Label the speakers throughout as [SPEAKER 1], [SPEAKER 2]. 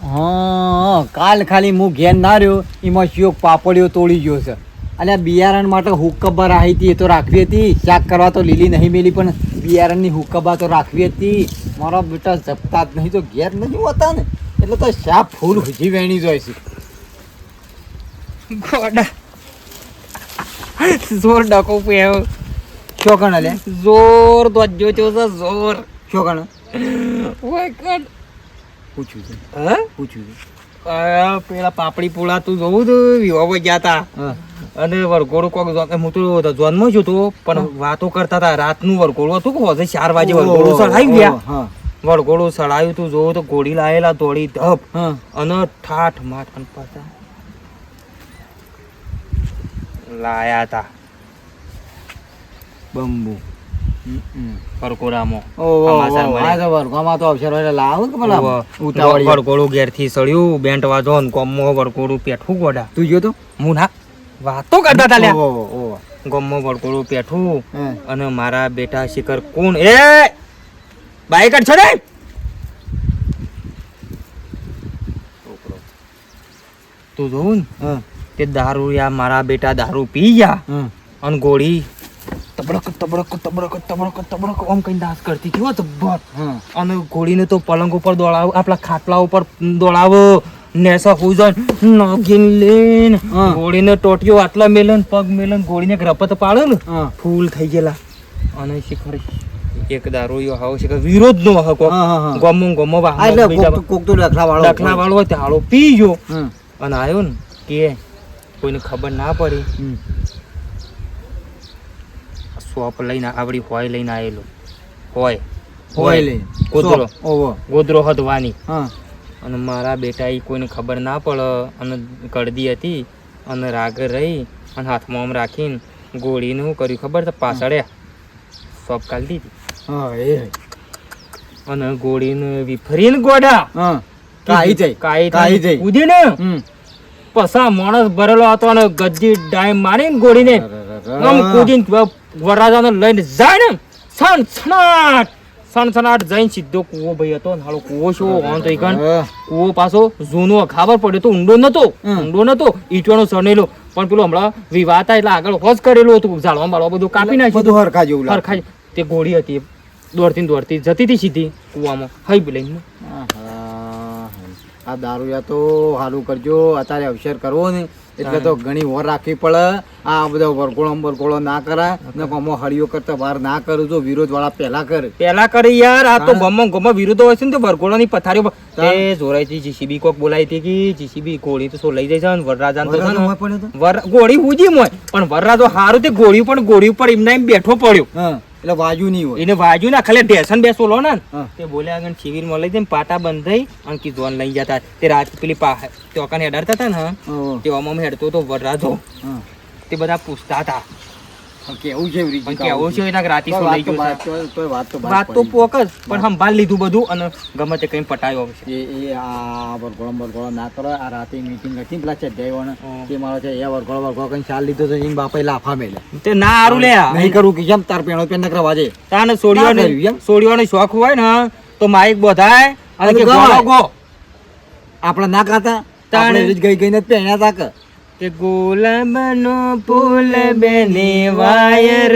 [SPEAKER 1] હા કાલ ખાલી હું ઘેર ના રહ્યો એમાં શિયોક પાપડીઓ તોડી ગયો છે અને બિયારણ માટે હુક્કબા રાહી હતી એ તો રાખવી હતી શાક કરવા તો લીલી નહીં મેલી પણ બિયારણની હુક્કબા તો રાખવી હતી મારા બેટા જપતા જ નહીં તો ઘેર નહીં હોતા ને એટલે તો શા ફૂલ હુજી વેણી જાય છે
[SPEAKER 2] ગોડા જોર ડકો પેવ
[SPEAKER 1] શું કણ લે
[SPEAKER 2] જોર દોજો છો જોર
[SPEAKER 1] શું કણ
[SPEAKER 2] ઓય ગોડ
[SPEAKER 1] પૂછ્યું છે
[SPEAKER 2] હા
[SPEAKER 1] પૂછ્યું છે
[SPEAKER 2] પેલા પાપડી પોળા તું જોવું તું વિવાહ ગયા હતા
[SPEAKER 1] હા
[SPEAKER 2] અને વરઘોડું કોક હું તો જોનમાં છું તો પણ વાતો કરતા હતા રાતનું વરઘોડું હતું કે હોજે 4 વાગે વરઘોડું સળાઈ ગયા
[SPEAKER 1] હા
[SPEAKER 2] વરઘોડું સળાયું તું જોવું તો ઘોડી લાયેલા દોડી ધપ
[SPEAKER 1] હા
[SPEAKER 2] અને ઠાઠ માઠ અને પાછા લાયા તા
[SPEAKER 1] બંબુ
[SPEAKER 2] વરઘોડામાં
[SPEAKER 1] વર્ગમાં તો અવસર હોય લાવ કે પેલા ઉતાવળી
[SPEAKER 2] વરઘોડું ઘેરથી સળ્યું બેન્ટ વાજો ને ગોમમાં વરઘોડું પેઠું ગોડા
[SPEAKER 1] તું જો તો
[SPEAKER 2] હું ના વાતો કરતા હતા લ્યા
[SPEAKER 1] ઓહો
[SPEAKER 2] ગોમમાં વરઘોડું પેઠું
[SPEAKER 1] હા
[SPEAKER 2] અને મારા બેટા શિખર કોણ એ બાઈક જ છોડે તું જોઉં ને
[SPEAKER 1] હા
[SPEAKER 2] તે દારૂ યા મારા બેટા દારૂ પી ગયા
[SPEAKER 1] હા
[SPEAKER 2] અને ગોળી તબડક તબડક તબડક તબડક તબડક આમ કઈ ડાન્સ કરતી હતી હો જબ્બર
[SPEAKER 1] હા
[SPEAKER 2] અને ઘોડીને તો પલંગ ઉપર દોડાવો આપણા ખાટલા ઉપર દોડાવો નેસા હુજન નગીન લેન
[SPEAKER 1] હા.
[SPEAKER 2] ઘોડીને ટોટિયો આટલા મેલન પગ મેલન ઘોડીને એક રપત પાડે ને
[SPEAKER 1] હા
[SPEAKER 2] ફૂલ થઈ ગયેલા અને શિખર એક દારૂ હાવ શિખર વિરોધ નો હકો
[SPEAKER 1] હા, હા, હા.
[SPEAKER 2] ગમો ગમો
[SPEAKER 1] આ એટલે કોક તો ડખલા વાળો
[SPEAKER 2] દખલા વાળો હોય તે હાલો પી ગયો
[SPEAKER 1] હમ
[SPEAKER 2] અને આવ્યો ને કે કોઈને ખબર ના પડી
[SPEAKER 1] હમ
[SPEAKER 2] સોપ લઈને આવડી હોય લઈને આવેલો હોય
[SPEAKER 1] હોય લે
[SPEAKER 2] ગોદરો
[SPEAKER 1] ઓહો
[SPEAKER 2] ગોદરો હદવાની
[SPEAKER 1] હા
[SPEAKER 2] અને મારા બેટા એ કોઈને ખબર ના પડે અને કડદી હતી અને રાગ રહી અને હાથમાં આમ રાખીને ગોળીને શું કર્યું ખબર છે પાછળ સોપ કાઢી દીધી
[SPEAKER 1] હા એ
[SPEAKER 2] અને ગોળીને વિફરીને ગોડા
[SPEAKER 1] હા કાઈ જાય કાઈ જાય
[SPEAKER 2] ઉધીને
[SPEAKER 1] હમ
[SPEAKER 2] પસા માણસ ભરેલો હતો અને ગજ્જી ડાઈમ મારીને ગોળીને આમ કૂદીને વરરાજાને લઈને જાય ને સણસણાટ જઈને સીધો કૂવો ભાઈ હતો ને હાલો કૂવો શું હોવાનો તો ઈકણ કૂવો પાછો જૂનો ખબર પડ્યો તો ઊંડો નતો ઈટવાનો સણેલો પણ પેલો હમણાં વિવાતા એટલે આગળ હોજ કરેલું હતું ઝાડવા બાળવા બધું કાપી નાખ્યું
[SPEAKER 1] બધું હરખા જેવું લાગે.
[SPEAKER 2] હરખા તે ગોળી હતી દોડતી જતી હતી સીધી કૂવામાં હઈ લઈને
[SPEAKER 1] આહા. આ દારૂયા તો સારું કરજો અત્યારે અવસર કરવો ને એટલે તો ઘણી વાર રાખવી પડે આ બધો વરઘોડો ના કરાય ને કોમો હળીઓ કરતા વાર ના કરું જો વિરોધ વાળા પહેલા
[SPEAKER 2] કરી યાર આ તો ગમો વિરુદ્ધ હોય છે ને તો વરઘોડાની પથારીઓ પર એ જોરાઈથી જીસીબી કોક બોલાઈ હતી કે જીસીબી ગોળી તો સો લઈ જાય છે ને વરરાજા તો છે ને ગોળી હુજી મોય પણ વરરાજો હારું તે ગોળી ઉપર એમના એમ બેઠો પડ્યો
[SPEAKER 1] હા એટલે વાજુ નહીં હોય
[SPEAKER 2] એને વાજુ ના ખાલી ઢેસન બેસો લો ને
[SPEAKER 1] હા.
[SPEAKER 2] તે બોલ્યા આગળ શિબિર માં લઈ જઈને પાટા બંધ થઈ અને કીધું લઈ જતા તે રાત પેલી ચોકાને હેડાડતા હતા ને
[SPEAKER 1] ઓહો.
[SPEAKER 2] તે ઓમ હેડતો તો વરરાજો
[SPEAKER 1] હા.
[SPEAKER 2] તે બધા પૂછતા હતા
[SPEAKER 1] કેવું છે એવી
[SPEAKER 2] પણ
[SPEAKER 1] રીતે
[SPEAKER 2] કેવું છે એના રાતી શું લઈ ગયો છે
[SPEAKER 1] વાત તો
[SPEAKER 2] વાત તો પોક જ પણ સંભાળ લીધું બધું અને ગમે તે કઈ પટાયો છે
[SPEAKER 1] એ આ વરઘોડો ના કરો આ રાતે મીટિંગ હતી પેલા ચઢાઈઓને તે મારો છે એ વરઘોડો કઈ ચાલ લીધો છે એમ બાપા લાફા મેલે
[SPEAKER 2] તે ના હારું લે
[SPEAKER 1] નહીં કરું કે કેમ તાર પેણો પેન નકરા વાજે
[SPEAKER 2] તાને
[SPEAKER 1] ના કર્યું એમ?
[SPEAKER 2] સોડિયોનો શોખ હોય ને તો માઈક બોધાય અને કે
[SPEAKER 1] ગવાય.
[SPEAKER 2] ગો
[SPEAKER 1] આપણે ના ખાતા
[SPEAKER 2] તાણે.
[SPEAKER 1] આપણે ગઈ ને પહેણ્યા તા કે
[SPEAKER 2] કે ગુલાબનો ફૂલ બેની વાયર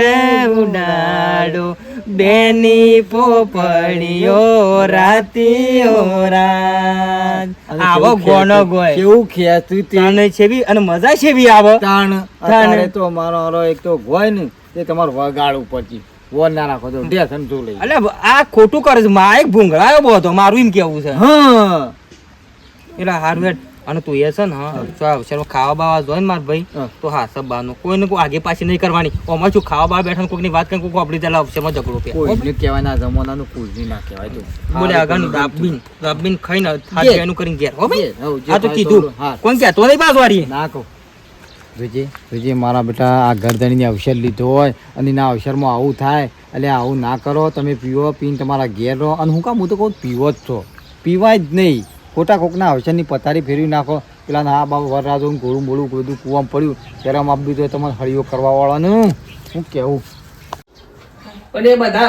[SPEAKER 2] ઉડાડો બેની પોપડીઓ રાતીઓ રાત આવો ગોનો ગોય
[SPEAKER 1] કેવું ખેતું તે
[SPEAKER 2] તાને છેવી અને મજા છેવી આવો
[SPEAKER 1] તાણ અત્યારે તો મારો હારો એક તો હોય ને તે તમારો વગાડ ઉપરથી વોર ના રાખો તો ઢેસન જો લઈ
[SPEAKER 2] એટલે આ ખોટું કરે છે માઈક ભૂંગળાયો બોતો મારું એમ કેવું છે
[SPEAKER 1] હા
[SPEAKER 2] એટલે હારું હેડ અને તું એ છે ને અવસરમાં ખાવા બાવા જોઈ ને માર ભાઈ
[SPEAKER 1] હા.
[SPEAKER 2] તો હા સબાનું કોઈને કોઈ આગે પાછી નહીં કરવાની ઓમાં શું ખાવા બાવા બેઠા કોઈની વાત કરીને કોઈ આપણી ચાલે અવસરમાં ઝઘડો કે
[SPEAKER 1] કોઈને કહેવાય ના જમાનાનું કોઈ ના કહેવાય તો
[SPEAKER 2] બોલે આગળ રાબીન ખાઈને થાક
[SPEAKER 1] ઘેર.
[SPEAKER 2] એનું કરીને ઘેર હો ભાઈ
[SPEAKER 1] ઘેર, હઉ, જે
[SPEAKER 2] આ તો
[SPEAKER 1] થાય
[SPEAKER 2] કીધું
[SPEAKER 1] તો હા.
[SPEAKER 2] કોણ કહેતો નહીં પાછો વારી
[SPEAKER 1] ના કહું જોજે મારા બેટા આ ગરદણીની અવસર લીધો હોય અને એના અવસરમાં આવું થાય એટલે આવું ના કરો તમે પીવો પીને તમારા ઘેર રહો અને હું કામ હું તો કહું પીવો જ છો પીવાય જ નહીં ખોટા કોકના અવસરની પથારી ફેરવી નાખો પેલા હા બાબા વરરાજો ગોળું બોળું બધું કૂવામાં પડ્યું ત્યારે આમ આપી તો તમારે હળીઓ કરવા વાળાનું હું કેવું
[SPEAKER 2] પણ એ બધા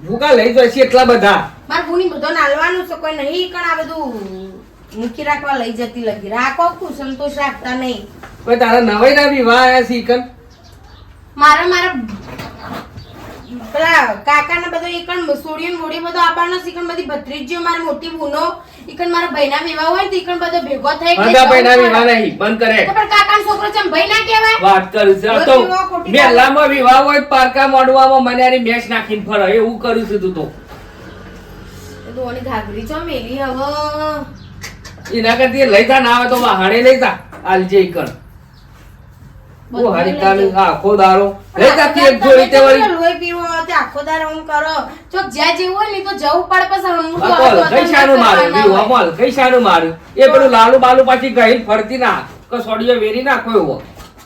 [SPEAKER 2] ભૂકા લઈ જાય છે એટલા બધા
[SPEAKER 3] માર ભૂની બધો નાલવાનું છે કોઈ નહીં કણ આ બધું મૂકી રાખવા લઈ જતી લગી રાખો ખુશ સંતોષ રાખતા નહીં.
[SPEAKER 4] કોઈ તારા નવાઈ ના વિવાહ આયા શીખન
[SPEAKER 3] મારા પેલા કાકાના બધો એકણ સોડિયન બોડી બધો આપવાનો શીખણ બધી ભત્રીજીઓ મારી મોટી બુનો એકણ મારા ભાઈના વિવાહ હોય તો એકણ બધો ભેગો થઈ
[SPEAKER 4] મારા ભાઈના વિવાહ નહીં બંધ કરે
[SPEAKER 3] તો પણ કાકાનો છોકરો ચમ ભાઈ ના કહેવાય?
[SPEAKER 4] વાત કરું છું તો મેલામાં વિવાહ હોય પારકા મોડવામાં મને આની મેચ નાખીને ફરે એવું કર્યું છે તું તો
[SPEAKER 3] દોની ઘાઘરી ચો મેલી હવે
[SPEAKER 4] એના કરતી લઈ જા ના આવે તો વાહણે લઈ જા આલજે કર ઓ હરિકાનું આખો દારો લઈ જા કે એક જોડી તે વળી
[SPEAKER 3] લોહી પીવો હોય તે આખો દાર હું કરો ચોક જ્યાં જેવું હોય ને તો જવું પડે પછી હું તો
[SPEAKER 4] બોલ કઈ શાનું મારું વિવાહ બોલ કઈ શાનું મારું એ પેલું લાલુ બાલુ પાછી ગઈ ફરતી ના કે સોડિયો વેરી નાખો એવો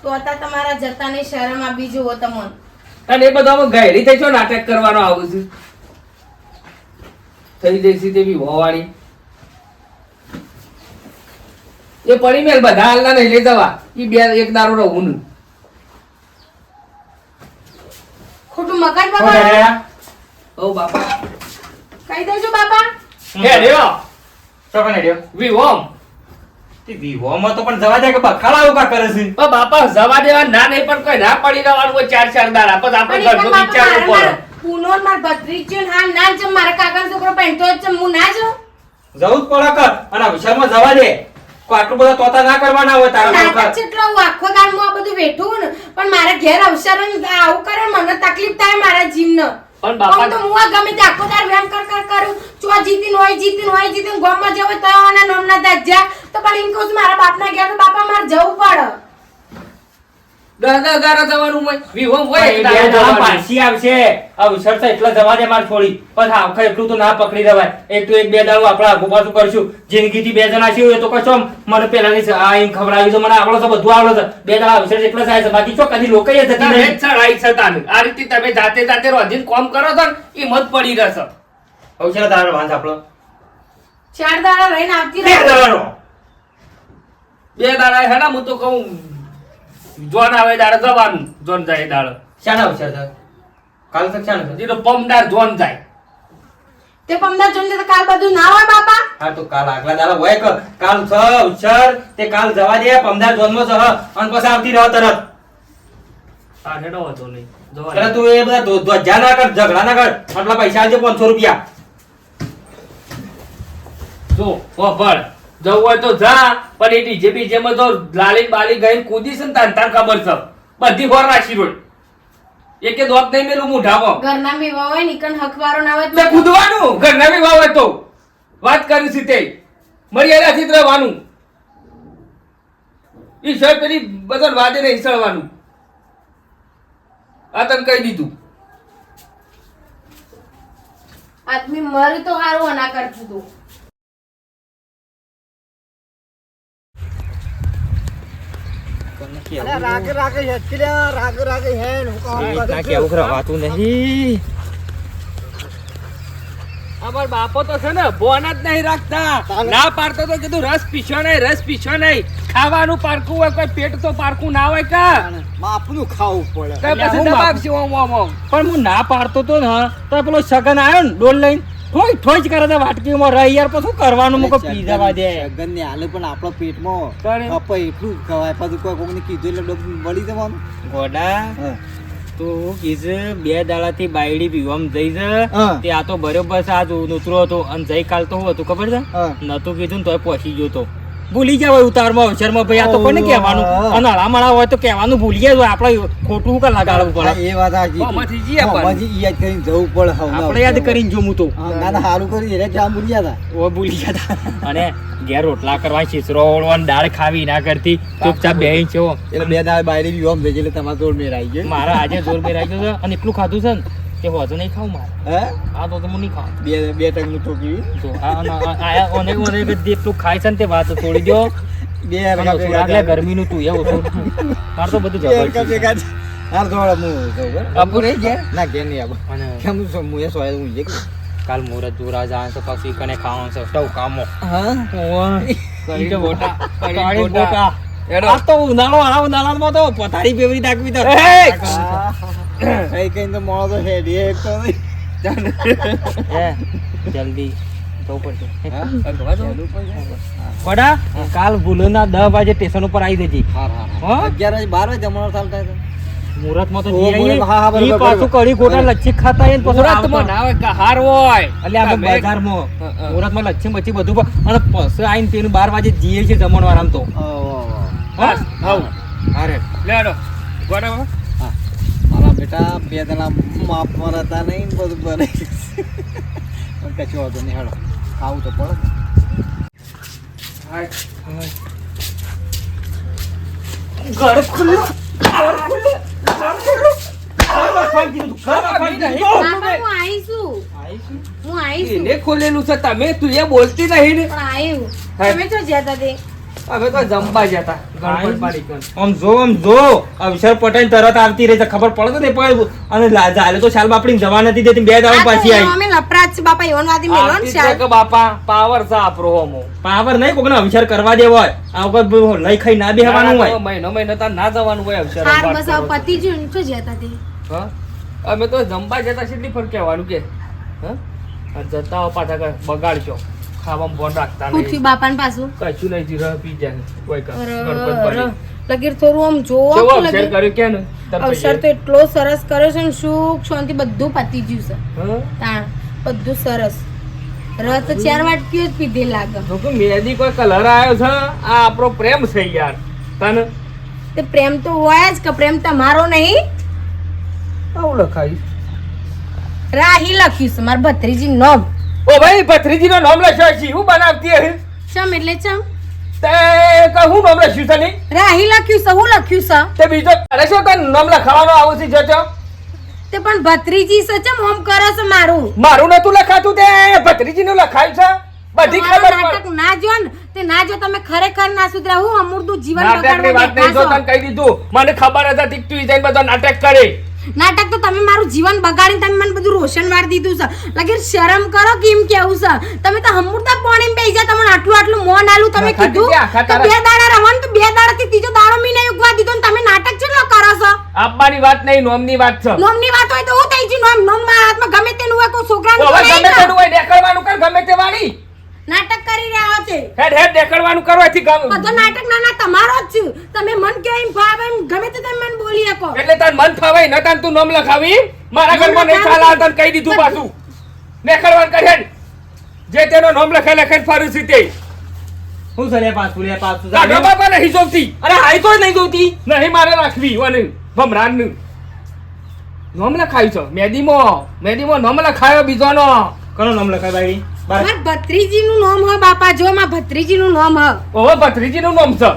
[SPEAKER 3] તો હતા તમારા જતાની શરમ આપી જુઓ તમને.
[SPEAKER 4] અને એ બધામાં ગહેરી થઈ છો નાટક કરવાનો આવું છે થઈ જઈશી તે વિવાહ વાળી એ પડી મેલ બધા હાલના નહીં લઈ જવા ઈ બે એક દારો રહું
[SPEAKER 3] ખોટું મગજ બગાડો.
[SPEAKER 4] ઓ બાપા
[SPEAKER 3] કહી દેજો બાપા.
[SPEAKER 4] હે રેયો
[SPEAKER 2] ચોકન હેડ્યો
[SPEAKER 4] વિવોમ
[SPEAKER 2] તે વિવાહમાં તો પણ જવા દે કે બખાડા એવું કા કરે છે.
[SPEAKER 4] ઓ બાપા જવા દેવા ના નહીં પણ કોઈ ના પડી રહેવાનું હોય ચાર ચાર દાડા પછી આપણે
[SPEAKER 3] પણ
[SPEAKER 4] ઘરનું વિચારવું પડે
[SPEAKER 3] પૂનો માર ભત્રીજો ને હા ના જમ મારા કાકાનો છોકરો પહેરતો જ છે હું ના જાઉં.
[SPEAKER 2] જવું જ પડે કર અને આ વિશાળમાં જવા દે કોઈ આટલું બધા તોતા ના કરવાના હોય તારા
[SPEAKER 3] નાટક
[SPEAKER 2] લોકો.
[SPEAKER 3] જેટલો હું આખો દાડ હું આ બધું બેઠું ને પણ મારા ઘેર અવસર આવું કરે ને મને તકલીફ થાય મારા જીવને.
[SPEAKER 4] પણ બાપા
[SPEAKER 3] તો હું આ ગમે તે આખો દાડ વેમ કર કરું ચો જીતીન હોય ગામમાં જવો તો આના નામના દાજ્યા તો પણ એમ કહું છું મારા બાપના ઘેર તો બાપા મારે જવું પડે.
[SPEAKER 4] દસ દાડા જવાનું હોય વિવોમ હોય
[SPEAKER 2] પણ એ બે દાડા પાછી આવશે આ વિશાળ છે એટલે જવા દે માર છોડી પણ આખા એટલું તો ના પકડી દેવાય એક તો એક બે દાડો આપણે આગુ પાછું કરશું જિંદગીથી બે જણા છીએ એ તો કશો મને પેલાની આ એમ ખવડાવી તો મને આવડો છે બધું આવડે છે બે દાડા વિશાળ એટલે થાય છે બાકી ચો કદી લોકો જતી
[SPEAKER 4] તમે
[SPEAKER 2] નહીં.
[SPEAKER 4] જ ચડાઈ છે તાનું આ રીતે તમે જાતે જાતે રોજીન કોમ કરો છો ને ઈ મત પડી રહેશે
[SPEAKER 2] વિશાળ તારો વાંચ આપણો
[SPEAKER 3] 4 દાડા રહીને આવતી
[SPEAKER 2] બે
[SPEAKER 3] રહે.
[SPEAKER 2] દાડાનો
[SPEAKER 4] બે દાડા હે ને હું તો કહું જોન આવે દાડે જવાનું જોન જાય દાડે
[SPEAKER 2] શાના વિશાળ છે કાલ તક શાના છે
[SPEAKER 4] એ તો પમદાર જોન જાય
[SPEAKER 3] તે 15 જૂન તો કાલ બધું ના હોય બાપા.
[SPEAKER 2] હા તો કાલ આગલા દાડા હોય કે કાલ છ ઉછર તે કાલ જવા દે 15 જોનમાં છે અને પછી આવતી રહો તરત.
[SPEAKER 4] આ હેડો હતો નહીં જવા
[SPEAKER 2] એટલે તું એ બધા ધ્વજા ના કર ઝઘડા ના કર આટલા પૈસા આવજે 500 રૂપિયા.
[SPEAKER 4] જો ઓ ભળ જવું હોય તો જા પણ એ ડીજે બીજે માં તો લાલી બાલી ગઈ કૂદી છે ને તાર ખબર છે બધી ખોર રાખી રોડ એકે દોત નહીં મેલું મુઢામાં
[SPEAKER 3] ઘરના વિવાહ હોય નીકળ હકવારો ના હોય
[SPEAKER 4] એટલે કૂદવાનું ઘરના બી વાવ તો વાત કરી છે તે મર્યાદાથી જ રહેવાનું ઈ સર પેલી બધા વાદે નહીં સળવાનું આ તને કહી દીધું
[SPEAKER 3] આદમી મરી તો હારું ના કરતું તું.
[SPEAKER 4] અમાર બાપો તો છે ને બોન જ નહીં રાખતા ના પાડતો તો કીધું રસ પીશો નહીં ખાવાનું પારકું હોય કોઈ પેટ તો પારકું ના હોય કા
[SPEAKER 1] બાપનું ખાવું પડે
[SPEAKER 4] કઈ પછી દબાવશે ઓમ ઓમ ઓમ
[SPEAKER 2] પણ હું ના પાડતો તો ને તો પેલો સગન આવ્યો ને ડોલ લઈને ઠોઈ જ કરે છે વાટકીમાં રહી યાર પછી શું કરવાનું મુકો પી જવા દે
[SPEAKER 1] સગન ને હાલે પણ આપણો પેટમાં
[SPEAKER 2] તારે?
[SPEAKER 1] અપાય એટલું જ ખવાય પછી કોઈ કોકને કીધું એટલે ડબ્બું વળી જવાનું
[SPEAKER 2] ગોડા
[SPEAKER 1] હા.
[SPEAKER 2] તો કીજ બે દાડાથી બાયડી પીવામ જઈ છે
[SPEAKER 1] હા.
[SPEAKER 2] તે આ તો બરોબર છે આજ નૂતરો હતો અને જઈ કાલ તો હું હતું ખબર છે
[SPEAKER 1] હા.
[SPEAKER 2] નતું કીધું ને તોય પહોંચી ગયો તો ભૂલી જાય ઉતારમાં અવસરમાં ભાઈ આ તો કોને કહેવાનું
[SPEAKER 1] હા.
[SPEAKER 2] અને હળામણા હોય તો કહેવાનું ભૂલી જાય આપણે ખોટું કે લગાડવું
[SPEAKER 1] હા,
[SPEAKER 2] પડે
[SPEAKER 1] એ વાત સાચી.
[SPEAKER 4] મોંમાંથી જી આપવાનું.
[SPEAKER 1] મોંમાંથી યાદ કરીને જવું પડે હવના
[SPEAKER 2] આપણે યાદ કરીને જોમું તો
[SPEAKER 1] હા, ના ના સારું કરી એટલે ક્યાં ભૂલી ગયા હતા
[SPEAKER 2] ઓ ભૂલી ગયા હતા અને ઘેર રોટલા કરવા છીસરો ઓળવાની દાળ ખાવી ના કરતી ચૂપચાપ બેહી છે
[SPEAKER 1] એટલે બે દાળ બાયરી બી ઓમ થઈ ગઈ એટલે તમારે જોડ મેર આવી ગયો
[SPEAKER 2] મારા આજે જોર બે રાખ્યો છે અને એટલું ખાધું છે ને કે વધુ નહીં ખાવું મારે
[SPEAKER 1] હે
[SPEAKER 2] આ તો હું નહીં ખાવું
[SPEAKER 1] બે ટકનું ઠોકી
[SPEAKER 2] જો આ ઓને જેટલું ખાય છે ને તે વાત છોડી દો
[SPEAKER 1] બે
[SPEAKER 2] અને ઓછું લાગે ગરમીનું તું એવું ઓછું મારે તો બધું જબર છે.
[SPEAKER 1] હાર થોડા હું જઉં બરાબર.
[SPEAKER 2] અપુ રહી ગયા
[SPEAKER 1] ના ઘેર નહીં આબો
[SPEAKER 2] અને
[SPEAKER 1] કેમ છું હું એ સોય હું જે
[SPEAKER 2] કાલ મુહૂર્ત જોરા જાય છે પછી કને ખાવાનું છે સૌ કામો
[SPEAKER 1] હા
[SPEAKER 2] કઢી ગોટા
[SPEAKER 1] કઢી
[SPEAKER 2] કઢી ગોટા
[SPEAKER 1] એડો.
[SPEAKER 2] આ તો ઉનાળો આ ઉનાળામાં તો પથારી પેવરી નાખવી તો
[SPEAKER 1] કઈ કઈ તો મોળો તો હેડી એક તો નહીં.
[SPEAKER 2] એ જલ્દી જવું પડશે.
[SPEAKER 1] હા?
[SPEAKER 2] ગવા જવું?
[SPEAKER 1] ચાલુ પડશે.
[SPEAKER 2] ગોડા, કાલ ભૂલો ના 10 વાગે સ્ટેશન ઉપર આવી જજે.
[SPEAKER 1] હાર, હાર,
[SPEAKER 2] હા?
[SPEAKER 1] હાર. 11 વાગે 12 વાગે જમણવાર ચાલતા હતા.
[SPEAKER 2] મુહૂર્તમાં તો
[SPEAKER 1] ઓ,
[SPEAKER 2] જઈ આવીએ.
[SPEAKER 1] મુહૂર્ત, હા, હા, બરોબર,
[SPEAKER 2] ઈ પાછું
[SPEAKER 1] બરોબર.
[SPEAKER 2] કઢી ગોટા લચ્છી ખાતા આવીએ ને પાછું
[SPEAKER 4] મુહૂર્તમાં
[SPEAKER 2] આવતા.
[SPEAKER 4] ના હોય કે હાર હોય
[SPEAKER 2] એટલે આપણે
[SPEAKER 4] તમે-
[SPEAKER 2] બજારમાં
[SPEAKER 4] હા.
[SPEAKER 2] મુહૂર્તમાં લચ્છી બચ્છી બધું અને પછી આવીને પેલું 12 વાગે જઈએ છીએ જમણવાર આમ તો.
[SPEAKER 4] બસ હવ
[SPEAKER 2] અરે
[SPEAKER 4] લેડો ગોડા બાપા.
[SPEAKER 1] હા. મારા બેટા બે જણા માપમાં રહેતા નહીં ને બધું બને પણ કશું વાંધો નહીં હેડો આવું તો પડે ને.
[SPEAKER 2] ઘર ખુલ્લું ઘર ખુલ્લું ઘર ખુલ્લું
[SPEAKER 3] બાપા હું આવીશું હું આવીશું
[SPEAKER 4] એને ખોલેલું છે તમે તું એ બોલતી નહીં ને.
[SPEAKER 3] પણ આવ્યું
[SPEAKER 4] હા.
[SPEAKER 3] તમે તો જતા તે
[SPEAKER 4] હવે તો જમવા જતા ગણપત પાડી કન.
[SPEAKER 2] આમ જો અવસર પટાઈને તરત આવતી રહી છે ખબર પડે તો પણ અને જાલે તો શાલ બાપડી જવા નથી દેતી 2 દાડા પાછી આવી
[SPEAKER 3] અમે લપરાજ છે બાપા એવન વાદી મેલો
[SPEAKER 4] આવતી
[SPEAKER 3] ને
[SPEAKER 4] જ છે કે બાપા પાવર છે આપણો હોમો.
[SPEAKER 2] પાવર નહીં કોકને અવસર કરવા દેવો હોય આ વખત લઈ ખાઈ ના બેહવાનું હોય
[SPEAKER 4] મહિનો તાર ના જવાનું હોય અવસર
[SPEAKER 3] હાર
[SPEAKER 4] વાત
[SPEAKER 3] બસ
[SPEAKER 4] કરો
[SPEAKER 3] આવ પતિ જો તો જતા તે
[SPEAKER 4] હા? અમે તો જમવા જતા કેટલી ફર કહેવાનું કે હા? આ જતા હો પાછા કઈ બગાડશો ખાવામાં બોન રાખતા
[SPEAKER 3] પૂછ્યું
[SPEAKER 4] નહીં
[SPEAKER 3] બાપાને પાછું
[SPEAKER 4] કશું નહીં જીરા પી જાય કોઈ કામ.
[SPEAKER 3] અરે,
[SPEAKER 4] ગણપત પાડી
[SPEAKER 3] લગીર થોડું આમ જોવો
[SPEAKER 4] કેવો
[SPEAKER 3] તો
[SPEAKER 4] અવસર
[SPEAKER 3] લગીર
[SPEAKER 4] કર્યો કે ને તાર
[SPEAKER 3] અવસર તો
[SPEAKER 4] ભાઈએ?
[SPEAKER 3] એટલો સરસ કર્યો છે ને સુખ શાંતિ બધું પતી ગયું છે
[SPEAKER 4] હા?
[SPEAKER 3] તાણ બધું સરસ રસ તો 4 વાટકીઓ જ પીધે લાગે
[SPEAKER 4] જો કે મહેંદી કોઈ કલર આવ્યો છે આ આપણો પ્રેમ છે યાર તને
[SPEAKER 3] તે પ્રેમ તો હોય જ કે પ્રેમ તમારો નહીં
[SPEAKER 4] આવું લખાય
[SPEAKER 3] રાહી લખ્યું છે મારા ભત્રીજી નામ
[SPEAKER 4] ઓ ભાઈ ભત્રીજી નો નામ લખ્યો છે હું બનાવતી હે
[SPEAKER 3] ચમ એટલે ચમ
[SPEAKER 4] તે કહું નામ લખ્યું છે નહીં
[SPEAKER 3] રાહી લખ્યું છે હું લખ્યું છે
[SPEAKER 4] તે બીજો તારે શું તને નામ લખાવાનો આવું છે જતો
[SPEAKER 3] તે પણ ભત્રીજી છે ચમ ઓમ કરે છે મારું
[SPEAKER 4] મારું નતું લખાતું તે ભત્રીજી નું લખાયું છે બધી ખબર
[SPEAKER 3] તમારું નાટક ના જો ને તે ના જો તમે ખરેખર ના સુધરા હું અમૂર્તું જીવન
[SPEAKER 4] નાટકની વાત નહીં જો
[SPEAKER 3] બગાડવા
[SPEAKER 4] તને કહી દીધું મને ખબર હતી કે તું જઈને બધો નાટક કરે
[SPEAKER 3] નાટક તો તમે મારું જીવન બગાડીને તમે મને બધું રોશન વાળી દીધું છે લગીર શરમ કરો કેમ કેવું છે તમે તો હમુરતા પાણી બેસી જા તમને આટલું મોન આલું તમે
[SPEAKER 4] આખા
[SPEAKER 3] કીધું
[SPEAKER 4] દીદી, આખા
[SPEAKER 3] કે
[SPEAKER 4] તારા-
[SPEAKER 3] 2 દાડા રહેવાનું તો 2 દાડાથી ત્રીજો દાડો મીને ઉગવા દીધો ને તમે નાટક ચેટલો કરો છો
[SPEAKER 4] આપવાની વાત નહીં નોમની વાત છે
[SPEAKER 3] નોમની વાત હોય તો હું થઈ જી નોમ મારા હાથમાં ગમે તેનું હોય કોઈ છોકરાનું
[SPEAKER 4] હવે
[SPEAKER 3] તો નહીં
[SPEAKER 4] ગમે
[SPEAKER 3] ને.
[SPEAKER 4] તેનું હોય દેખાડવાનું કર ગમે તે વાળી
[SPEAKER 3] નાટક કરી રહ્યા છે
[SPEAKER 4] હેડ હેડ દેખાડવાનું કરો એથી
[SPEAKER 3] બધો નાટક નાના તમારો જ છે તમે મન કે એમ ભાવ એમ ગમે તે તમે મને બોલી શકો
[SPEAKER 4] એટલે તાર મન ફાવે ન તાન તું નામ લખાવી મારા ઘરમાં નહીં ચાલે આ તને કહી દીધું પાછું દેખાડવાનું કર હેડ જે તેનો નામ લખે લખે ફરું છે તે
[SPEAKER 2] હું સલે પાછું
[SPEAKER 4] કાઢો બાપા નહીં જોતી
[SPEAKER 2] અરે હાઈ તો નહીં જોતી
[SPEAKER 4] નહીં મારે રાખવી અને ભમરાનું નામ લખાયું છે મેદીમાં નામ લખાયો બીજોનો
[SPEAKER 2] કનો નામ લખાય બાઈ
[SPEAKER 3] માર ભત્રીજીનું નામ હ બાપા જો માર ભત્રીજીનું નામ હ
[SPEAKER 4] ઓહો ભત્રીજીનું નામ છે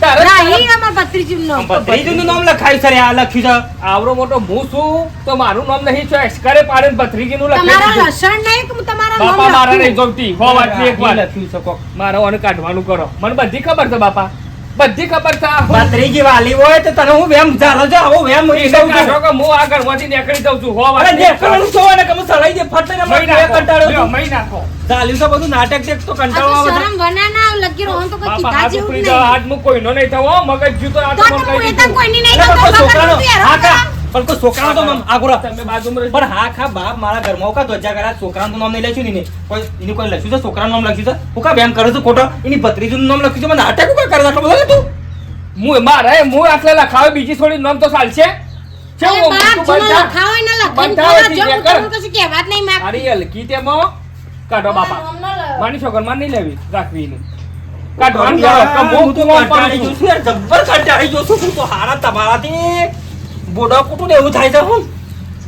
[SPEAKER 4] તારે
[SPEAKER 3] રાહી અમાર ભત્રીજીનું નામ
[SPEAKER 2] ભત્રીજીનું નામ લખાય છે રે આ લખ્યું છે
[SPEAKER 4] આવરો મોટો હું છું તો મારું નામ નહીં છે એસ્કરે પાડે ભત્રીજીનું
[SPEAKER 3] તમારા
[SPEAKER 4] લખેલું છે.
[SPEAKER 3] લસણ નહીં કે હું તમારા
[SPEAKER 4] બાપા
[SPEAKER 3] નામ
[SPEAKER 4] મારા નહીં
[SPEAKER 3] લખું
[SPEAKER 4] જોતી હો વાત ની એક વાર
[SPEAKER 2] લખ્યું છે કોક
[SPEAKER 4] મારે ઓને કાઢવાનું કરો મને બધી ખબર છે બાપા બધી ખબર છે
[SPEAKER 2] ભત્રીજી વાલી હોય તો તને હું વેમ ચાલો જો હું વેમ
[SPEAKER 4] એને કાઢો કે હું આગળ માંથી નીકળી જાઉં છું હો
[SPEAKER 2] અરે
[SPEAKER 4] વાત ની એક વાર.
[SPEAKER 2] દેખવાનું છો ને કે હું સળાઈ દે ફટ ને
[SPEAKER 4] મહી
[SPEAKER 2] મને
[SPEAKER 4] નાખો.
[SPEAKER 2] કંટાળો
[SPEAKER 4] લ્યો,
[SPEAKER 2] છું.
[SPEAKER 4] મહી નાખો.
[SPEAKER 2] ચાલ્યું તો બધું નાટક દેખ તો
[SPEAKER 3] આ
[SPEAKER 2] કંટાળો
[SPEAKER 3] તો
[SPEAKER 2] આવે છે.
[SPEAKER 3] શરમ વના ના લગી રહો તો કોઈ
[SPEAKER 4] બાપા
[SPEAKER 3] કીધા
[SPEAKER 4] હાથ
[SPEAKER 3] જેવું
[SPEAKER 4] ઉપડી
[SPEAKER 3] જ
[SPEAKER 4] જાઓ,
[SPEAKER 3] નહીં
[SPEAKER 4] હાથ મું કોઈનો નહીં થવો મગજ જૂતો આ
[SPEAKER 3] તો
[SPEAKER 4] તો મને
[SPEAKER 3] હું
[SPEAKER 4] કહી
[SPEAKER 3] એ તો
[SPEAKER 4] દીધું.
[SPEAKER 3] કોઈની નહીં
[SPEAKER 2] અરે
[SPEAKER 3] કરતો,
[SPEAKER 2] પણ કોઈ
[SPEAKER 3] બગાડું
[SPEAKER 2] છોકરાનો
[SPEAKER 3] તું હેરાન
[SPEAKER 2] હા
[SPEAKER 3] કરો.
[SPEAKER 2] ખા પણ કોઈ છોકરાનો તો આગળ રાખ.
[SPEAKER 4] તમે બાજુમાં
[SPEAKER 2] પણ હા ખા બાપ મારા ઘરમાં કા ધ્વજા કર્યા છોકરાનું નામ નહીં લખ્યું ને કોઈ એનું કોઈ લખ્યું છે છોકરાનું નામ લખ્યું છે હું કા બેમ કરું છું ખોટો એની ભત્રીજીનું નામ લખ્યું છે મને નાટક હું કા કરે આટલો બધો તું
[SPEAKER 4] હું આટલે લખાવે બીજી થોડી નામ તો ચાલશે છે
[SPEAKER 3] અરે
[SPEAKER 4] હું
[SPEAKER 3] બાપ,
[SPEAKER 4] તું
[SPEAKER 3] જેનો
[SPEAKER 4] બંધા.
[SPEAKER 3] લખાવો એને લખાઈને
[SPEAKER 4] બંધાવે
[SPEAKER 3] બોલો, જો
[SPEAKER 4] છે,
[SPEAKER 3] હું
[SPEAKER 4] કર.
[SPEAKER 3] તમને કશું કહેવા જ નહીં માંગતી.
[SPEAKER 4] અરે હલકી તેમાં કાઢો બાપા
[SPEAKER 3] નામ ન લો.
[SPEAKER 4] માની છોકર માં નહીં લેવી રાખવી એની. કાઢવાનું
[SPEAKER 2] યાર,
[SPEAKER 4] કરો, કે
[SPEAKER 2] હું તો
[SPEAKER 4] કોમ
[SPEAKER 2] કંટાળી
[SPEAKER 4] પાડું
[SPEAKER 2] ગયો છું યાર, જબ્બર કંટાળી ગયો છું. હું તો હારા તમારાથી બોડા કૂટું ને એવું થાય છે હું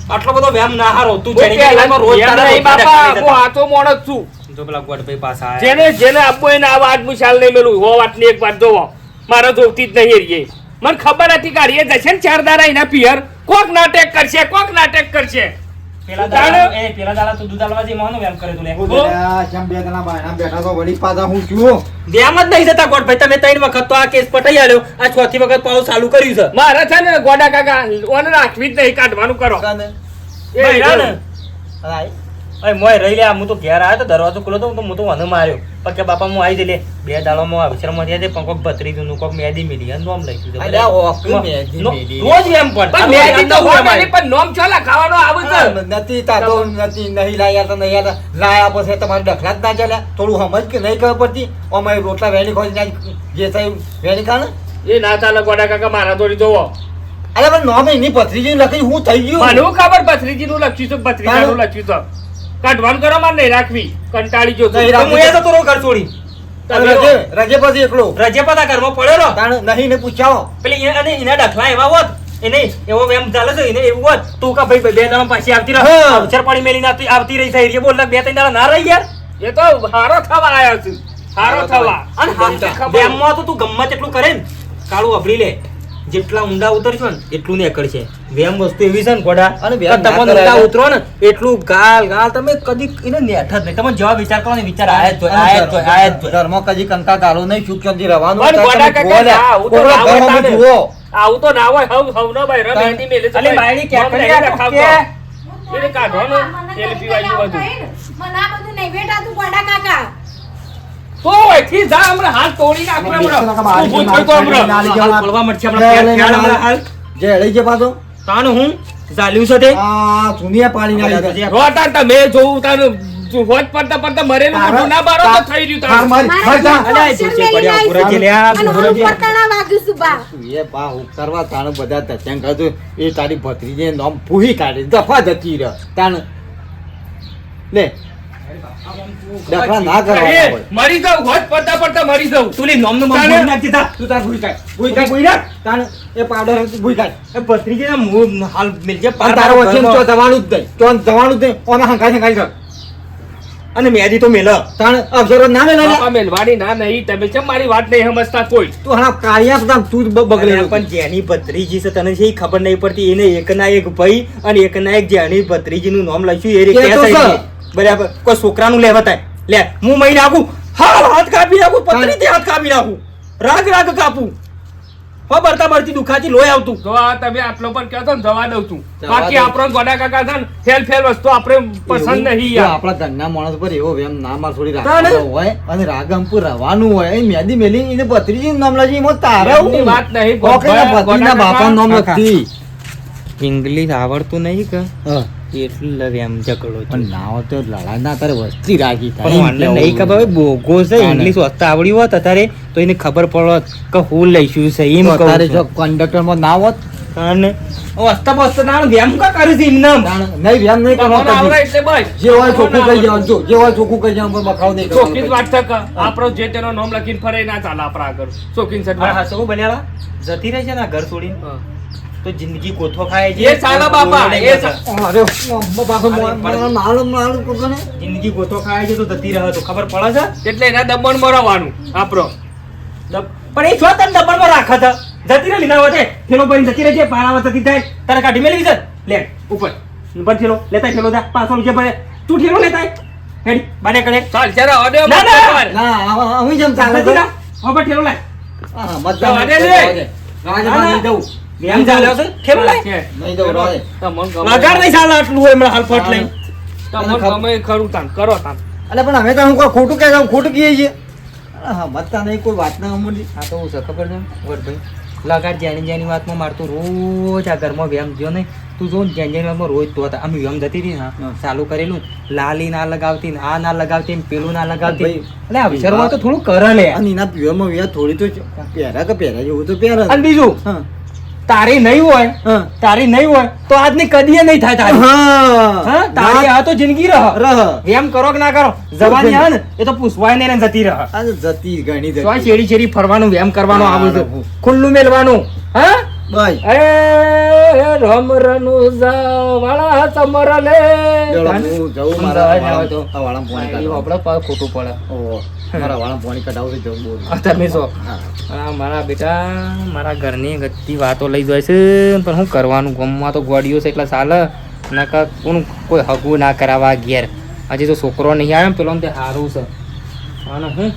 [SPEAKER 2] આટલો બધો વ્યાયામ ના હારો તું
[SPEAKER 4] હું
[SPEAKER 2] જેની
[SPEAKER 4] પહેલા
[SPEAKER 2] જગ્યામાં રોજ
[SPEAKER 4] એમ
[SPEAKER 2] તારા
[SPEAKER 4] નહીં
[SPEAKER 2] રોજ
[SPEAKER 4] બાપા,
[SPEAKER 2] દેખાડી
[SPEAKER 4] હું
[SPEAKER 2] દેતા.
[SPEAKER 4] હાચો માણસ છું.
[SPEAKER 2] જો પેલા ગોડભાઈ પાછા આયા.
[SPEAKER 4] જેને આપવો એને આ વાત હું ચાલ નહીં મેલું હો વાતની એક વાત જોવો મારે જોતી જ નહીં રહીએ મને ખબર હતી કે હારીએ જશે ને 4 દાડા એના પિયર કોક નાટક કરશે
[SPEAKER 2] પેલા દાડા પેલા દાડા તું દૂધ આલવા જઈ મોહનો વ્યાયામ કરે તું લે.
[SPEAKER 1] હું બેટા, જેમ બે જણા બાયણા બેઠા તો વળી પાછા હું છું
[SPEAKER 2] વ્યાયામ જ નહીં જતા ગોડભાઈ તમે 3 વખત તો આ કેસ પટાઈ આલ્યો આ 4થી વખત પાછું ચાલુ કર્યું છે
[SPEAKER 4] મારે છે ને ગોડા કાકા ઓને રાખવી જ નહીં કાઢવાનું કરો
[SPEAKER 1] કાને?
[SPEAKER 4] એ
[SPEAKER 2] બૈરા ને?
[SPEAKER 1] અરે,
[SPEAKER 2] અરે મોય રહી લે હું તો ઘેર આવ્યો તો દરવાજો ખુલ્લો તો હું તો મને માર્યો પણ કે બાપા હું આવી જઈ લે 2 દાડામાં અવસરમાં થયા છે પણ કોક ભત્રીજું કોક મેદી મિલી અને નોમ લઈશું છે.
[SPEAKER 1] અલ્યા ઓકે મેદી મેદી.
[SPEAKER 2] રોજ એમ
[SPEAKER 4] પણ મેદી તો હોય નહીં, પણ નોમ છો લખાવાનો આવે છે.
[SPEAKER 1] નથી તાતો નથી નહીં લાયા તો નહીં આયા. લાયા પછી તમારે ડખલા જ ના ચાલ્યા. થોડું સમજ કે નહીં ખબર પડતી. અમારી રોટલા વેણી ખોઈ જે થાય વેણી ખાને.
[SPEAKER 4] એ ના ચાલે ગોડા કાકા, મારા દોડી જોવો.
[SPEAKER 1] અરે પણ નોમ એની પથરીજી લખી હું થઈ ગયું.
[SPEAKER 4] મને હું ખબર ભત્રીજી નું લખ્યું છે, ભત્રીજાનું લખ્યું છે. કાઢવાનું કરો મારે નહીં રાખવી, કંટાળી ગયો છું.
[SPEAKER 1] નહીં
[SPEAKER 2] તો હું એ તો તારો ઘર છોડી
[SPEAKER 1] રજે રજે પછી એકલો
[SPEAKER 2] રજે પતા ઘરમાં પડ્યો રહો.
[SPEAKER 1] તાણ નહીં ને પૂછાવો.
[SPEAKER 2] પેલી અને એના ડખલા એવા હોત એને એવો એમ ચાલે છે એને એવું હોત તું કા ભાઈ 2 દાડા પાછી આવતી રહે
[SPEAKER 1] હા.
[SPEAKER 2] અવસર પાણી મેલીને આવતી રહી છે એ બોલ 2-3 દાડા ના રહી યાર.
[SPEAKER 4] એ તો હારો થવા આવ્યો છું, હારો થવા.
[SPEAKER 2] અને
[SPEAKER 4] ખબર.
[SPEAKER 2] બેમમાં તો તું ગમ્મત એટલું કરે ને કાળું અભરી લે જેટલા ઊંડા ઉતરશો ને એટલું ને એકડ છે. વેમ વસ્તુ એવી છે ને ગોડા
[SPEAKER 1] અને
[SPEAKER 2] કે
[SPEAKER 1] વેમ ના
[SPEAKER 2] તમે
[SPEAKER 1] કરાય.
[SPEAKER 2] ઊંડા ઉતરો ને એટલું ગાલ ગાલ તમે કદી એને નેઠ જ નહીં. તમે જવાબ વિચાર કરો ને વિચાર આયા જ જોય, આયા જ જોય, આયા જ જોય.
[SPEAKER 1] ઘરમાં કદી કંકા ગાળો નહીં સુખ શાંતિ રહેવાનું.
[SPEAKER 4] પણ ગોડા કાકા ના, આવું તો ના હોય તાને.
[SPEAKER 1] જુઓ
[SPEAKER 4] આવું તો ના હોય. હવ નો ભાઈ રમે એની મેલે છે
[SPEAKER 2] અલી
[SPEAKER 4] ભાઈ.
[SPEAKER 2] બાયડી ક્યાં
[SPEAKER 4] નોમ
[SPEAKER 2] કરી
[SPEAKER 4] નહીં
[SPEAKER 2] આ
[SPEAKER 4] લખાવતો.
[SPEAKER 2] કે?
[SPEAKER 4] એને કાઢવાનું, તેલ પીવા જેવું હતું.
[SPEAKER 3] મને આ બધું નહીં બેટાતું ગોડા કાકા.
[SPEAKER 4] તો અહીંથી જા, હમણાં હાથ તોડી નાખું હમણાં. ઊભું થઈ તો હમણાં.
[SPEAKER 2] હાલ પડવા મળશે હમણાં. ક્યાં હમણાં હાલ
[SPEAKER 1] જે હળી છે પાછો
[SPEAKER 2] તાનું હું ચાલ્યું છે તે
[SPEAKER 1] આ સુનિયા પાણી ના લીધે
[SPEAKER 4] રોતા તા મેં જોઉં તાનું હોજ પડતા પડતા મરેલું મોઢું ના બારો તો થઈ રહ્યું તારું.
[SPEAKER 1] મારી
[SPEAKER 3] મારા
[SPEAKER 1] ખર્ચા
[SPEAKER 2] અલ્યા, એ
[SPEAKER 3] અક્ષર
[SPEAKER 2] જોશે
[SPEAKER 3] મેલીને
[SPEAKER 2] પડ્યા,
[SPEAKER 3] આવી
[SPEAKER 2] ઉભો રહેજે લે, આ
[SPEAKER 3] અને
[SPEAKER 2] ઉભો
[SPEAKER 3] હું
[SPEAKER 2] રહેજે.
[SPEAKER 3] પરતાણા વાગું છું બા.
[SPEAKER 1] એ બા હું કરવા તાણ બધા તચંગ હતું એ તારી ભત્રીજે નામ ફૂહી કાઢી દફા જતી રહ્યો તાણ લે દફા ના કરવા
[SPEAKER 4] એ, મરી જાઉં, હોજ પડતા પડતા મરી જાઉં.
[SPEAKER 2] તું લે નોમનું
[SPEAKER 4] તાને-
[SPEAKER 2] મોઢું નાખી તા.
[SPEAKER 1] તું તાર ભૂઈ કાઢ ભૂઈ કાઢ ભૂઈ કાઢ તાણ એ પાવડર ભૂઈ કાઢ
[SPEAKER 2] એ ભત્રીજીના મોં હાલ મિલજે
[SPEAKER 1] પણ તારો વચ્ચે તો જવાનું જ નહીં તો જવાનું જ નહીં ઓને હંકાઈ હંકાઈ કર
[SPEAKER 2] અને મેદી તો મેલ
[SPEAKER 1] તાણ અક્ષરો ના મેલે
[SPEAKER 4] બાપા મેલવાડી ના નહીં, તમે કેમ મારી વાત નહીં સમજતા કોઈ?
[SPEAKER 1] તું હા કાળિયા બધા તું જ બગડેલો
[SPEAKER 2] પણ જેની ભત્રીજી છે તને છે ખબર નહીં પડતી એને એકના એક ભાઈ અને એકના એક જેની ભત્રીજીનું નામ લખ્યું એ રીતે
[SPEAKER 1] એ તો
[SPEAKER 2] કહે છે.
[SPEAKER 1] છે.
[SPEAKER 2] બરાબર કોઈ છોકરાનું લેવા થાય લે હું મહી નાખું હાથ કાપી નાખું પત્રીથી હાથ કાપી નાખું રાગ રાગ કાપું હો બરતા બરતી દુખાતી લોહી આવતું
[SPEAKER 4] જો આ તમે આટલો પણ કહો તો ને જવા દઉં છું.
[SPEAKER 1] જવા
[SPEAKER 4] બાકી
[SPEAKER 1] દઉં.
[SPEAKER 4] આપણો ગોડા કાકા છે ને ફેલ ફેલ વસ્તુ આપણે પસંદ નહીં
[SPEAKER 1] જો
[SPEAKER 4] યાર.
[SPEAKER 1] આપણા ઘરના માણસ પર એવો વેમ ના માર થોડી
[SPEAKER 2] તાને?
[SPEAKER 1] રાખવાનો હોય અને રાગમપુર રહેવાનું હોય એ મેદી મેલી એને ભત્રીજી નામ લજી મો તારા
[SPEAKER 4] એમની વાત નહીં,
[SPEAKER 1] કોકના
[SPEAKER 4] ગોડા
[SPEAKER 1] ભત્રીના બાપા નામ
[SPEAKER 2] કાકા.
[SPEAKER 1] લખતી
[SPEAKER 2] ઇંગ્લિશ આવડતું નહીં કે
[SPEAKER 1] હા.
[SPEAKER 2] એટલે એમ ઝઘડો
[SPEAKER 1] પણ ના હોય તો લડાઈ ના તારે વસ્તી રાખી
[SPEAKER 2] પણ મને નહીં ખબર હોય બોગો છે
[SPEAKER 1] તાને.
[SPEAKER 2] ઇંગ્લિશ વાંચતા આવડ્યું હોત અત્યારે તો એને ખબર પડત કે હું લઈશું છે એમ કહું
[SPEAKER 1] તારે જો
[SPEAKER 2] છું.
[SPEAKER 1] કંડક્ટર માં ના હોત
[SPEAKER 2] અને વાંચતા વાંચતા ના વેમ કા કરે છે એમને
[SPEAKER 1] તાણ નહીં વેમ નહીં
[SPEAKER 4] તમને
[SPEAKER 1] કરવાનો
[SPEAKER 4] આવડે
[SPEAKER 1] કદી.
[SPEAKER 4] એટલે બસ.
[SPEAKER 1] જે હોય ચોખ્ખું કહી જવાનું જો જે હોય ચોખ્ખું કહી જવાનું પણ બખાવ નહીં
[SPEAKER 4] ચોખ્ખી જ
[SPEAKER 1] કરવાનો.
[SPEAKER 4] વાત છે કે આપણો જે તેનો નામ લખીને ફરે એ ના ચાલે આપણા આગળ. ચોખ્ખી જ વાત.
[SPEAKER 2] હા શું બન્યા જતી રહી છે ને આ ઘર છોડીને
[SPEAKER 4] હા.
[SPEAKER 2] તો જિંદગી કોઠો ખાય છે
[SPEAKER 4] એ ચાલે બાપા, એ
[SPEAKER 1] અરે બાપા મારું મારું કોને
[SPEAKER 2] જિંદગી કોઠો ખાય છે તો જતી રહે તો ખબર પડે છે
[SPEAKER 4] એટલે એના દમણ મરવાનું આપણો.
[SPEAKER 2] પણ એ છો તને દબાણમાં રાખે છે જતી રહી લીધા વચ્ચે થેલો ભરીને જતી રહી છે પાણામાં જતી થાય તારે કાઢી મેળવી છે લે ઉપર પર થેલો લેતા થેલો જા 500 રૂપિયા ભરે તું થેલો લેતા હેડી બાને કરે
[SPEAKER 4] ચાલ જરા અડે
[SPEAKER 2] ના, ના.
[SPEAKER 4] મત કર.
[SPEAKER 1] ના હું જેમ ચાલે
[SPEAKER 2] જતી રહે હવે ઠેલો લાય
[SPEAKER 1] હા મત
[SPEAKER 4] તો અડે લે.
[SPEAKER 1] નહીં દઉં
[SPEAKER 2] એમ ચાલ્યો છે ઠેલો લાય
[SPEAKER 4] છે.
[SPEAKER 1] નહીં દઉં રોજે.
[SPEAKER 4] તમને ગમે.
[SPEAKER 2] લગાડ નહીં ચાલે આટલું હોય હમણાં હાલ ફટ લઈ
[SPEAKER 4] તમને ગમે એ ખરું તાન કરો તાન.
[SPEAKER 1] અલે પણ અમે તો હું કોઈ ખોટું કે ખોટું કહીએ છીએ હા મતતા નહીં કોઈ વાત ના અમૂલી
[SPEAKER 2] આ તો હું છે ખબર છે વરભાઈ લગાડ જેની વાતમાં મારતું રોજ આ ઘરમાં વ્યામ જો ને તું જો જેની વાતમાં રોજ તો હતા અમે વ્યામ જતી હતી ને
[SPEAKER 1] હા.
[SPEAKER 2] ચાલુ કરેલું લાલી ના લગાવતી ને આ ના લગાવતી ને પેલું ના લગાવતી
[SPEAKER 1] ભાઈ,
[SPEAKER 2] એટલે આ વિચારમાં તો થોડું કરે લે
[SPEAKER 1] અને એના પીવામાં વ્યા થોડી તો પહેરા કે પહેરા જેવું તો પહેરા
[SPEAKER 2] અને બીજું
[SPEAKER 1] હા
[SPEAKER 2] તારી નહીં હોય
[SPEAKER 1] હા
[SPEAKER 2] તારી નહીં હોય તો આજની કદીએ નહીં થાય તારી હા
[SPEAKER 1] હા
[SPEAKER 2] તારી આ તો જિંદગી રહ
[SPEAKER 1] રહ
[SPEAKER 2] એમ કરો કે ના કરો જવાની આવે ને એ તો પૂછવાય નહીં ને જતી રહ
[SPEAKER 1] આ જતી ઘણી
[SPEAKER 2] તો આ
[SPEAKER 1] જતી
[SPEAKER 2] શેરી શેરી ફરવાનું વેમ કરવાનું
[SPEAKER 1] હા,
[SPEAKER 2] આવું છે
[SPEAKER 1] હા.
[SPEAKER 2] ખુલ્લું મેલવાનું હા
[SPEAKER 1] ભાઈ
[SPEAKER 2] એ રમરનું વાળા સમર લે
[SPEAKER 1] ચલો હું જઉં મારા વાળા તો આ વાળા પાણી કાઢવા
[SPEAKER 2] આપણે પાછું ખોટું પડે
[SPEAKER 1] ઓહો મારા વાળા પાણી કઢાવું જવું બોલ
[SPEAKER 2] આ તમે છો
[SPEAKER 1] હા
[SPEAKER 2] આ મારા બેટા મારા ઘરની બધી વાતો લઈ જાય છે પણ શું કરવાનું ગામમાં તો ગોડીઓ છે એટલે ચાલે નકા કોણ કોઈ હગું ના કરાવવા ઘેર હજી તો છોકરો નહીં આવ્યો ને પેલો ને તે સારું છે અને હું